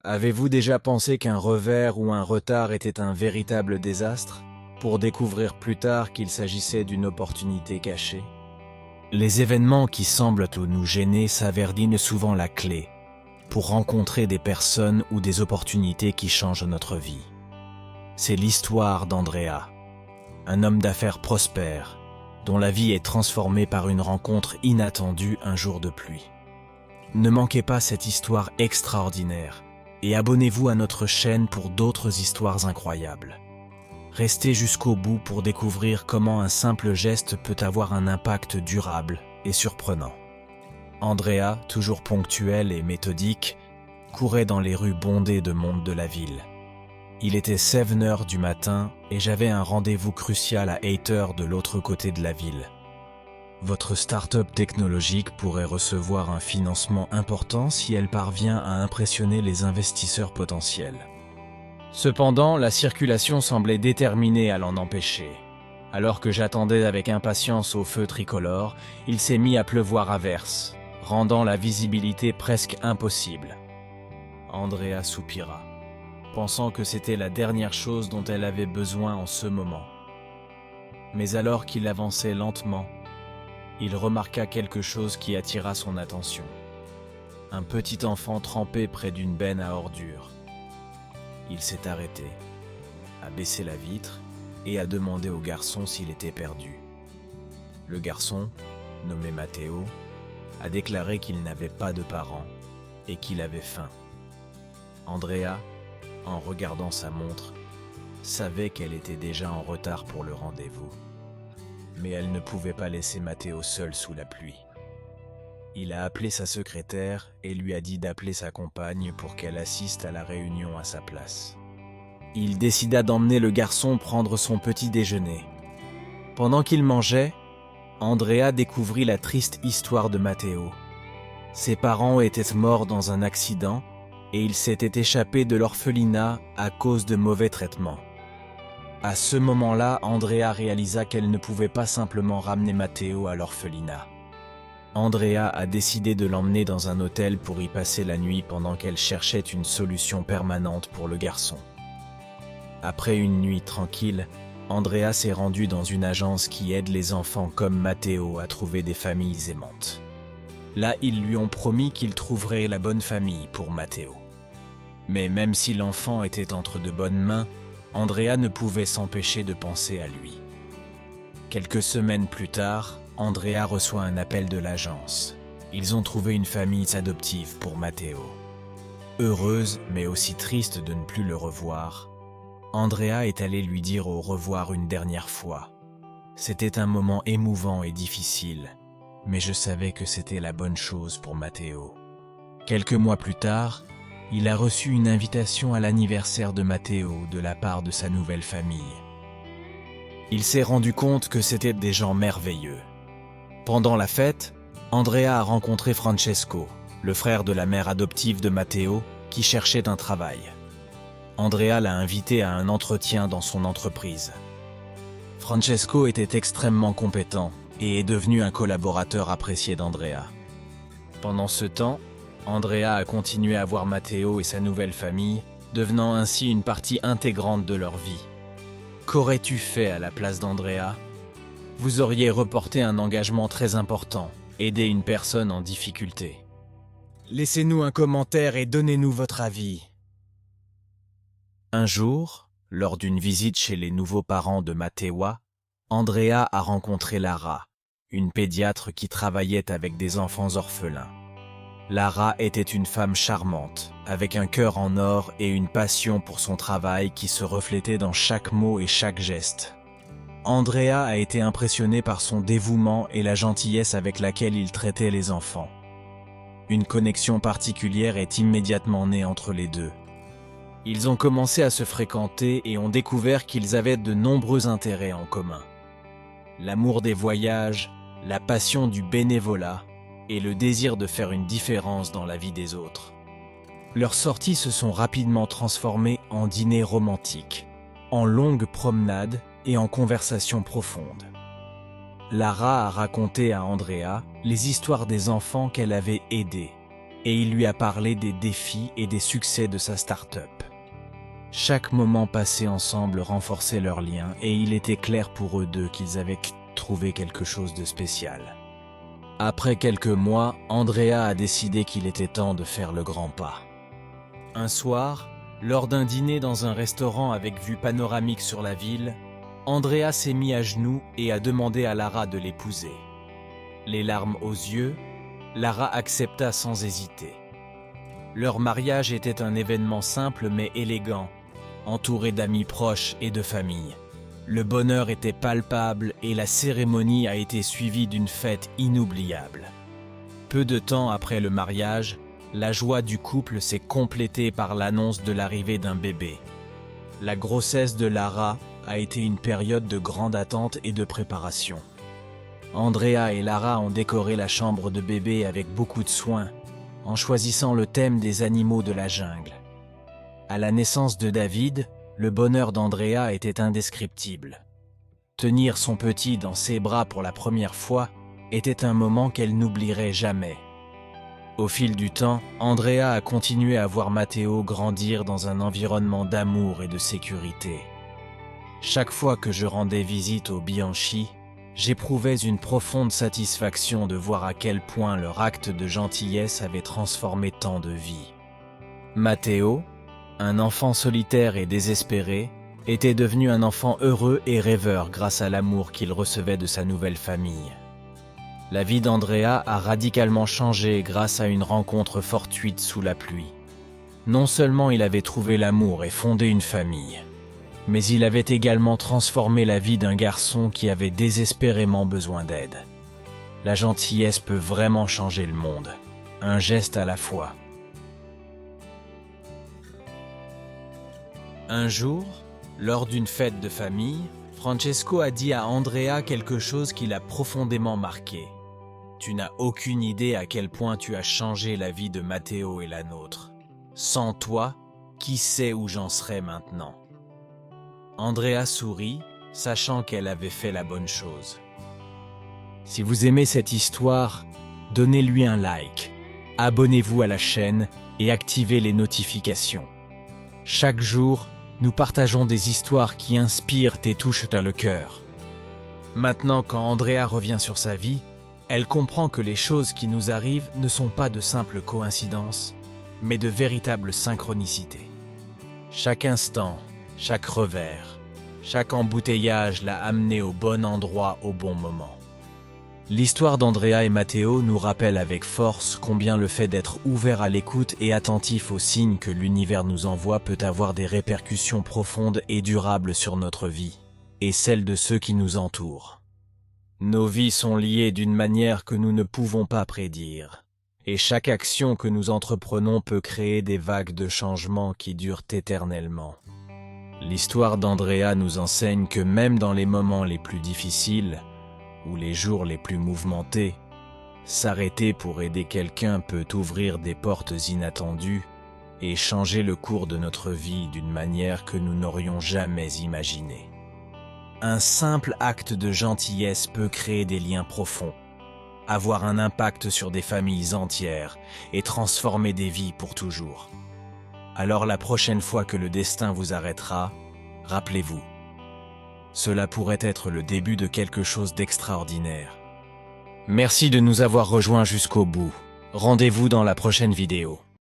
Avez-vous déjà pensé qu'un revers ou un retard était un véritable désastre, pour découvrir plus tard qu'il s'agissait d'une opportunité cachée? Les événements qui semblent nous gêner s'avèrent souvent la clé pour rencontrer des personnes ou des opportunités qui changent notre vie. C'est l'histoire d'Andrea, un homme d'affaires prospère, dont la vie est transformée par une rencontre inattendue un jour de pluie. Ne manquez pas cette histoire extraordinaire et abonnez-vous à notre chaîne pour d'autres histoires incroyables. Restez jusqu'au bout pour découvrir comment un simple geste peut avoir un impact durable et surprenant. Andrea, toujours ponctuel et méthodique, courait dans les rues bondées de monde de la ville. Il était 7 heures du matin et j'avais un rendez-vous crucial à 8 heures de l'autre côté de la ville. Votre start-up technologique pourrait recevoir un financement important si elle parvient à impressionner les investisseurs potentiels. Cependant, la circulation semblait déterminée à l'en empêcher. Alors que j'attendais avec impatience au feu tricolore, il s'est mis à pleuvoir à verse, rendant la visibilité presque impossible. Andrea soupira, pensant que c'était la dernière chose dont elle avait besoin en ce moment. Mais alors qu'il avançait lentement, il remarqua quelque chose qui attira son attention. Un petit enfant trempé près d'une benne à ordures. Il s'est arrêté, a baissé la vitre et a demandé au garçon s'il était perdu. Le garçon, nommé Matteo, a déclaré qu'il n'avait pas de parents et qu'il avait faim. Andrea, en regardant sa montre, savait qu'elle était déjà en retard pour le rendez-vous. Mais elle ne pouvait pas laisser Matteo seul sous la pluie. Il a appelé sa secrétaire et lui a dit d'appeler sa compagne pour qu'elle assiste à la réunion à sa place. Il décida d'emmener le garçon prendre son petit déjeuner. Pendant qu'il mangeait, Andrea découvrit la triste histoire de Matteo. Ses parents étaient morts dans un accident et il s'était échappé de l'orphelinat à cause de mauvais traitements. À ce moment-là, Andrea réalisa qu'elle ne pouvait pas simplement ramener Matteo à l'orphelinat. Andrea a décidé de l'emmener dans un hôtel pour y passer la nuit pendant qu'elle cherchait une solution permanente pour le garçon. Après une nuit tranquille, Andrea s'est rendue dans une agence qui aide les enfants comme Matteo à trouver des familles aimantes. Là, ils lui ont promis qu'ils trouveraient la bonne famille pour Matteo. Mais même si l'enfant était entre de bonnes mains, Andrea ne pouvait s'empêcher de penser à lui. Quelques semaines plus tard, Andrea reçoit un appel de l'agence. Ils ont trouvé une famille adoptive pour Matteo. Heureuse, mais aussi triste de ne plus le revoir, Andrea est allée lui dire au revoir une dernière fois. C'était un moment émouvant et difficile, mais je savais que c'était la bonne chose pour Matteo. Quelques mois plus tard, il a reçu une invitation à l'anniversaire de Matteo de la part de sa nouvelle famille. Il s'est rendu compte que c'étaient des gens merveilleux. Pendant la fête, Andrea a rencontré Francesco, le frère de la mère adoptive de Matteo, qui cherchait un travail. Andrea l'a invité à un entretien dans son entreprise. Francesco était extrêmement compétent et est devenu un collaborateur apprécié d'Andrea. Pendant ce temps, Andrea a continué à voir Matteo et sa nouvelle famille, devenant ainsi une partie intégrante de leur vie. Qu'aurais-tu fait à la place d'Andrea? Vous auriez reporté un engagement très important, aider une personne en difficulté. Laissez-nous un commentaire et donnez-nous votre avis. Un jour, lors d'une visite chez les nouveaux parents de Matteo, Andrea a rencontré Lara, une pédiatre qui travaillait avec des enfants orphelins. Lara était une femme charmante, avec un cœur en or et une passion pour son travail qui se reflétait dans chaque mot et chaque geste. Andrea a été impressionnée par son dévouement et la gentillesse avec laquelle il traitait les enfants. Une connexion particulière est immédiatement née entre les deux. Ils ont commencé à se fréquenter et ont découvert qu'ils avaient de nombreux intérêts en commun. L'amour des voyages, la passion du bénévolat et le désir de faire une différence dans la vie des autres. Leurs sorties se sont rapidement transformées en dîners romantiques, en longues promenades et en conversations profondes. Lara a raconté à Andrea les histoires des enfants qu'elle avait aidés, et il lui a parlé des défis et des succès de sa start-up. Chaque moment passé ensemble renforçait leur lien et il était clair pour eux deux qu'ils avaient trouvé quelque chose de spécial. Après quelques mois, Andrea a décidé qu'il était temps de faire le grand pas. Un soir, lors d'un dîner dans un restaurant avec vue panoramique sur la ville, Andrea s'est mis à genoux et a demandé à Lara de l'épouser. Les larmes aux yeux, Lara accepta sans hésiter. Leur mariage était un événement simple mais élégant, entouré d'amis proches et de famille. Le bonheur était palpable et la cérémonie a été suivie d'une fête inoubliable. Peu de temps après le mariage, la joie du couple s'est complétée par l'annonce de l'arrivée d'un bébé. La grossesse de Lara a été une période de grande attente et de préparation. Andrea et Lara ont décoré la chambre de bébé avec beaucoup de soin, en choisissant le thème des animaux de la jungle. À la naissance de David, le bonheur d'Andrea était indescriptible. Tenir son petit dans ses bras pour la première fois était un moment qu'elle n'oublierait jamais. Au fil du temps, Andrea a continué à voir Matteo grandir dans un environnement d'amour et de sécurité. Chaque fois que je rendais visite aux Bianchi, j'éprouvais une profonde satisfaction de voir à quel point leur acte de gentillesse avait transformé tant de vies. Matteo, un enfant solitaire et désespéré, était devenu un enfant heureux et rêveur grâce à l'amour qu'il recevait de sa nouvelle famille. La vie d'Andrea a radicalement changé grâce à une rencontre fortuite sous la pluie. Non seulement il avait trouvé l'amour et fondé une famille, mais il avait également transformé la vie d'un garçon qui avait désespérément besoin d'aide. La gentillesse peut vraiment changer le monde, un geste à la fois. Un jour, lors d'une fête de famille, Francesco a dit à Andrea quelque chose qui l'a profondément marqué. « Tu n'as aucune idée à quel point tu as changé la vie de Matteo et la nôtre. Sans toi, qui sait où j'en serais maintenant ?» Andrea sourit, sachant qu'elle avait fait la bonne chose. Si vous aimez cette histoire, donnez-lui un like, abonnez-vous à la chaîne et activez les notifications. Chaque jour, nous partageons des histoires qui inspirent et touchent le cœur. Maintenant, quand Andrea revient sur sa vie, elle comprend que les choses qui nous arrivent ne sont pas de simples coïncidences, mais de véritables synchronicités. Chaque instant, chaque revers, chaque embouteillage l'a amené au bon endroit au bon moment. L'histoire d'Andrea et Matteo nous rappelle avec force combien le fait d'être ouvert à l'écoute et attentif aux signes que l'univers nous envoie peut avoir des répercussions profondes et durables sur notre vie, et celle de ceux qui nous entourent. Nos vies sont liées d'une manière que nous ne pouvons pas prédire, et chaque action que nous entreprenons peut créer des vagues de changements qui durent éternellement. L'histoire d'Andrea nous enseigne que même dans les moments les plus difficiles, ou les jours les plus mouvementés, s'arrêter pour aider quelqu'un peut ouvrir des portes inattendues et changer le cours de notre vie d'une manière que nous n'aurions jamais imaginée. Un simple acte de gentillesse peut créer des liens profonds, avoir un impact sur des familles entières et transformer des vies pour toujours. Alors la prochaine fois que le destin vous arrêtera, rappelez-vous, cela pourrait être le début de quelque chose d'extraordinaire. Merci de nous avoir rejoints jusqu'au bout. Rendez-vous dans la prochaine vidéo.